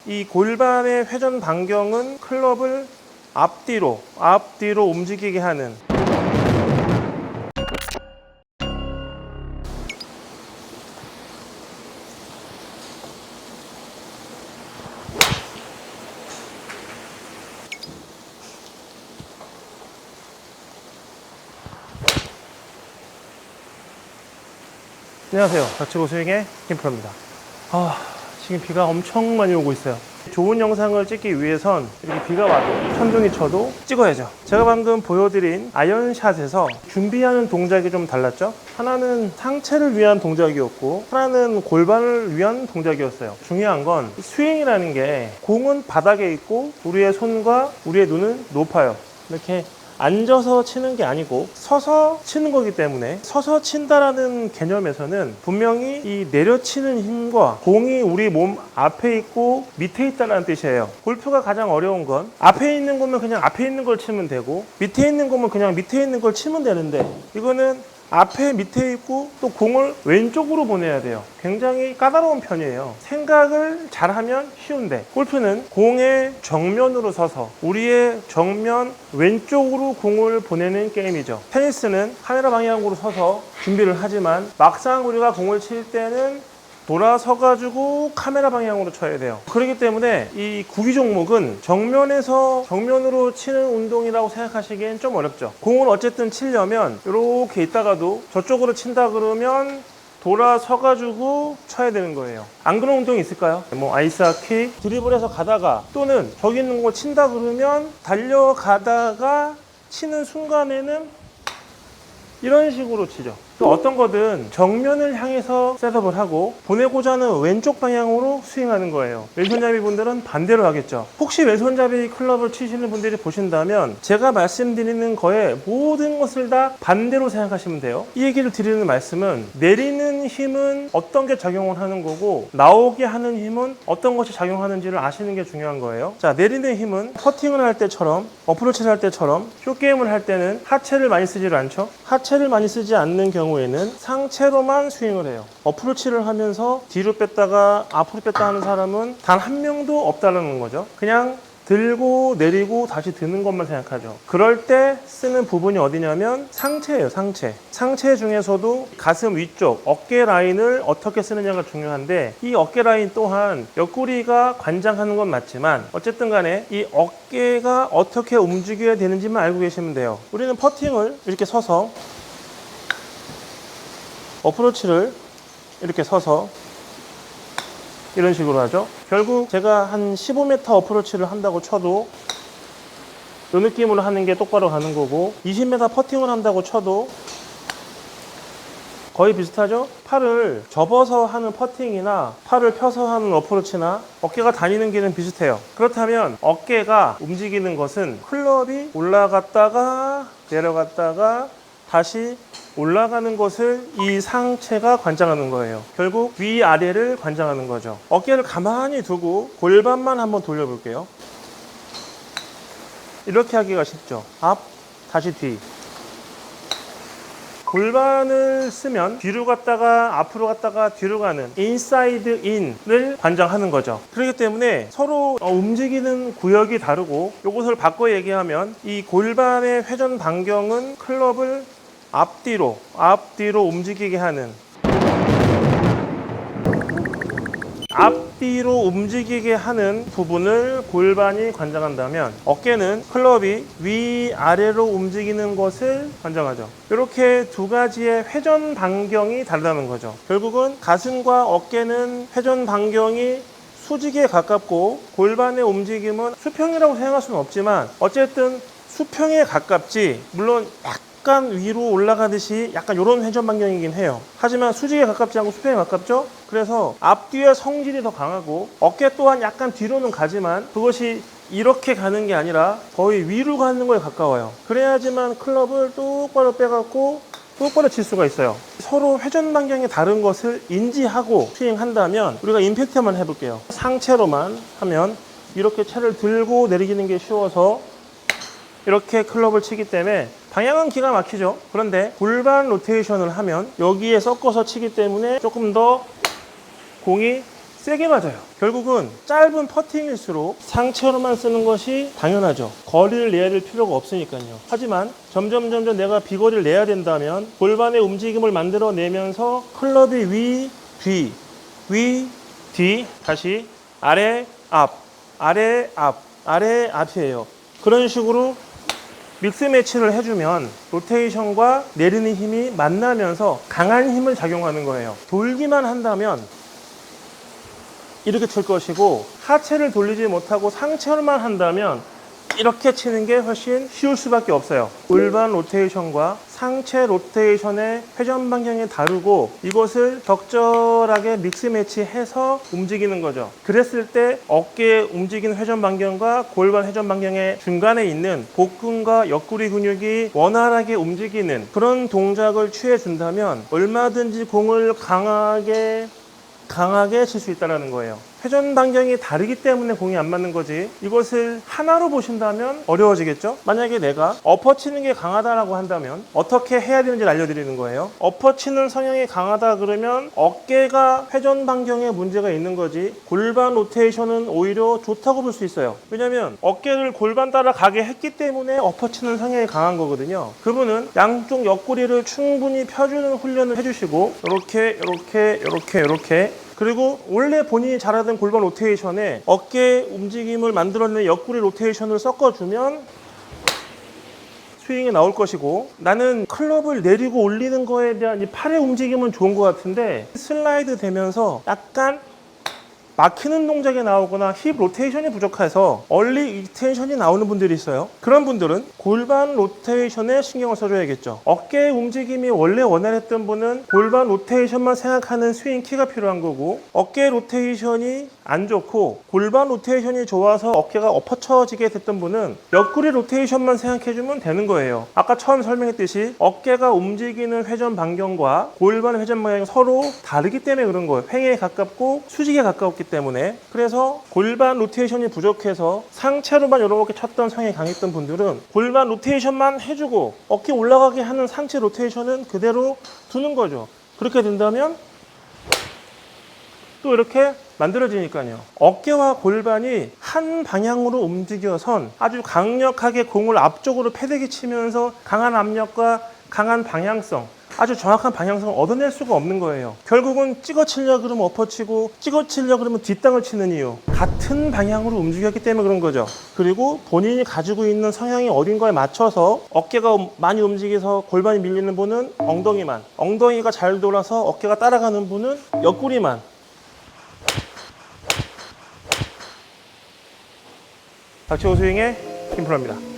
이 골반의 회전 반경은 클럽을 앞뒤로 움직이게 하는 안녕하세요. 닥치고 스윙의 김프로입니다. 지금 비가 엄청 많이 오고 있어요. 좋은 영상을 찍기 위해선 이렇게 비가 와도 천둥이 쳐도 찍어야죠. 제가 방금 보여드린 아이언샷에서 준비하는 동작이 좀 달랐죠? 하나는 상체를 위한 동작이었고 하나는 골반을 위한 동작이었어요. 중요한 건 스윙이라는 게 공은 바닥에 있고 우리의 손과 우리의 눈은 높아요. 이렇게 앉아서 치는 게 아니고 서서 치는 거기 때문에 서서 친다라는 개념에서는 분명히 이 내려치는 힘과 공이 우리 몸 앞에 있고 밑에 있다는 뜻이에요. 골프가 가장 어려운 건 앞에 있는 거면 그냥 앞에 있는 걸 치면 되고 밑에 있는 거면 그냥 밑에 있는 걸 치면 되는데 이거는 앞에 밑에 있고 또 공을 왼쪽으로 보내야 돼요. 굉장히 까다로운 편이에요. 생각을 잘하면 쉬운데 골프는 공의 정면으로 서서 우리의 정면 왼쪽으로 공을 보내는 게임이죠. 테니스는 카메라 방향으로 서서 준비를 하지만 막상 우리가 공을 칠 때는 돌아서 가지고 카메라 방향으로 쳐야 돼요. 그렇기 때문에 이 구기 종목은 정면으로 치는 운동이라고 생각하시기엔 좀 어렵죠. 공을 어쨌든 치려면 이렇게 있다가도 저쪽으로 친다 그러면 돌아서 가지고 쳐야 되는 거예요. 안 그런 운동이 있을까요? 뭐 아이스하키, 드리블해서 가다가 또는 저기 있는 거 친다 그러면 달려가다가 치는 순간에는 이런 식으로 치죠. 또 어떤 거든 정면을 향해서 셋업을 하고 보내고자 하는 왼쪽 방향으로 스윙하는 거예요. 왼손잡이 분들은 반대로 하겠죠. 혹시 왼손잡이 클럽을 치시는 분들이 보신다면 제가 말씀드리는 거에 모든 것을 다 반대로 생각하시면 돼요. 이 얘기를 드리는 말씀은 내리는 힘은 어떤 게 작용을 하는 거고 나오게 하는 힘은 어떤 것이 작용하는지를 아시는 게 중요한 거예요. 자, 내리는 힘은 퍼팅을 할 때처럼 어프로치를 할 때처럼 숏게임을 할 때는 하체를 많이 쓰지 않죠. 하체를 많이 쓰지 않는 경우에는 상체로만 스윙을 해요. 어프로치를 하면서 뒤로 뺐다가 앞으로 뺐다 하는 사람은 단 한 명도 없다는 거죠. 그냥 들고 내리고 다시 드는 것만 생각하죠. 그럴 때 쓰는 부분이 어디냐면 상체예요. 상체 중에서도 가슴 위쪽 어깨 라인을 어떻게 쓰느냐가 중요한데 이 어깨 라인 또한 옆구리가 관장하는 건 맞지만 어쨌든 간에 이 어깨가 어떻게 움직여야 되는지만 알고 계시면 돼요. 우리는 퍼팅을 이렇게 서서 어프로치를 이렇게 서서 이런 식으로 하죠. 결국 제가 한 15m 어프로치를 한다고 쳐도 이 느낌으로 하는 게 똑바로 가는 거고 20m 퍼팅을 한다고 쳐도 거의 비슷하죠? 팔을 접어서 하는 퍼팅이나 팔을 펴서 하는 어프로치나 어깨가 다니는 길은 비슷해요. 그렇다면 어깨가 움직이는 것은 클럽이 올라갔다가 내려갔다가 다시 올라가는 것을 이 상체가 관장하는 거예요. 결국 위아래를 관장하는 거죠. 어깨를 가만히 두고 골반만 한번 돌려볼게요. 이렇게 하기가 쉽죠. 앞, 다시 뒤. 골반을 쓰면 뒤로 갔다가 앞으로 갔다가 뒤로 가는 인사이드 인을 관장하는 거죠. 그렇기 때문에 서로 움직이는 구역이 다르고 이것을 바꿔 얘기하면 이 골반의 회전 반경은 클럽을 앞뒤로 움직이게 하는 부분을 골반이 관장한다면 어깨는 클럽이 위아래로 움직이는 것을 관장하죠. 이렇게 두 가지의 회전 반경이 다르다는 거죠. 결국은 가슴과 어깨는 회전 반경이 수직에 가깝고 골반의 움직임은 수평이라고 생각할 수는 없지만 어쨌든 수평에 가깝지 물론 약간 위로 올라가듯이 약간 이런 회전 반경이긴 해요. 하지만 수직에 가깝지 않고 수평에 가깝죠? 그래서 앞뒤의 성질이 더 강하고 어깨 또한 약간 뒤로는 가지만 그것이 이렇게 가는 게 아니라 거의 위로 가는 거에 가까워요. 그래야지만 클럽을 똑바로 빼갖고 똑바로 칠 수가 있어요. 서로 회전 반경이 다른 것을 인지하고 스윙한다면 우리가 임팩트 한번 해볼게요. 상체로만 하면 이렇게 채를 들고 내리기는 게 쉬워서 이렇게 클럽을 치기 때문에 방향은 기가 막히죠. 그런데 골반 로테이션을 하면 여기에 섞어서 치기 때문에 조금 더 공이 세게 맞아요. 결국은 짧은 퍼팅일수록 상체로만 쓰는 것이 당연하죠. 거리를 내야 될 필요가 없으니까요. 하지만 점점 내가 비거리를 내야 된다면 골반의 움직임을 만들어내면서 클럽이 위, 뒤, 위, 뒤, 다시 아래, 앞, 아래, 앞, 아래, 앞이에요. 그런 식으로 믹스 매치를 해주면 로테이션과 내리는 힘이 만나면서 강한 힘을 작용하는 거예요. 돌기만 한다면 이렇게 칠 것이고, 하체를 돌리지 못하고 상체로만 한다면 이렇게 치는 게 훨씬 쉬울 수밖에 없어요. 골반 로테이션과 상체 로테이션의 회전 방향이 다르고, 이것을 적절하게 믹스 매치해서 움직이는 거죠. 그랬을 때 어깨 움직이는 회전 방향과 골반 회전 방향의 중간에 있는 복근과 옆구리 근육이 원활하게 움직이는 그런 동작을 취해 준다면 얼마든지 공을 강하게 칠 수 있다는 거예요. 회전 반경이 다르기 때문에 공이 안 맞는 거지, 이것을 하나로 보신다면 어려워지겠죠? 만약에 내가 엎어 치는 게 강하다라고 한다면 어떻게 해야 되는지 알려드리는 거예요. 엎어 치는 성향이 강하다 그러면 어깨가 회전 반경에 문제가 있는 거지, 골반 로테이션은 오히려 좋다고 볼 수 있어요. 왜냐면 어깨를 골반 따라 가게 했기 때문에 엎어 치는 성향이 강한 거거든요. 그분은 양쪽 옆구리를 충분히 펴주는 훈련을 해주시고, 이렇게 그리고 원래 본인이 잘하던 골반 로테이션에 어깨 움직임을 만들어내는 옆구리 로테이션을 섞어주면 스윙이 나올 것이고, 나는 클럽을 내리고 올리는 거에 대한 이 팔의 움직임은 좋은 것 같은데 슬라이드 되면서 약간 막히는 동작이 나오거나 힙 로테이션이 부족해서 얼리 익스텐션이 나오는 분들이 있어요. 그런 분들은 골반 로테이션에 신경을 써줘야겠죠. 어깨 움직임이 원래 원활했던 분은 골반 로테이션만 생각하는 스윙 키가 필요한 거고, 어깨 로테이션이 안 좋고 골반 로테이션이 좋아서 어깨가 엎어쳐지게 됐던 분은 옆구리 로테이션만 생각해주면 되는 거예요. 아까 처음 설명했듯이 어깨가 움직이는 회전 반경과 골반 회전 방향이 서로 다르기 때문에 그런 거예요. 횡에 가깝고 수직에 가까웠기 때문에. 그래서 골반 로테이션이 부족해서 상체로만 이렇게 쳤던 성향이 강했던 분들은 골반 로테이션만 해주고 어깨 올라가게 하는 상체 로테이션은 그대로 두는 거죠. 그렇게 된다면 또 이렇게 만들어지니까요. 어깨와 골반이 한 방향으로 움직여선 아주 강력하게 공을 앞쪽으로 패대기 치면서 강한 압력과 강한 방향성, 아주 정확한 방향성을 얻어낼 수가 없는 거예요. 결국은 찍어 치려고 그러면 엎어치고, 찍어 치려고 그러면 뒷땅을 치는 이유, 같은 방향으로 움직였기 때문에 그런 거죠. 그리고 본인이 가지고 있는 성향이 어딘가에 맞춰서 어깨가 많이 움직여서 골반이 밀리는 분은 엉덩이만, 엉덩이가 잘 돌아서 어깨가 따라가는 분은 옆구리만. 닥치고 스윙의 김프로입니다.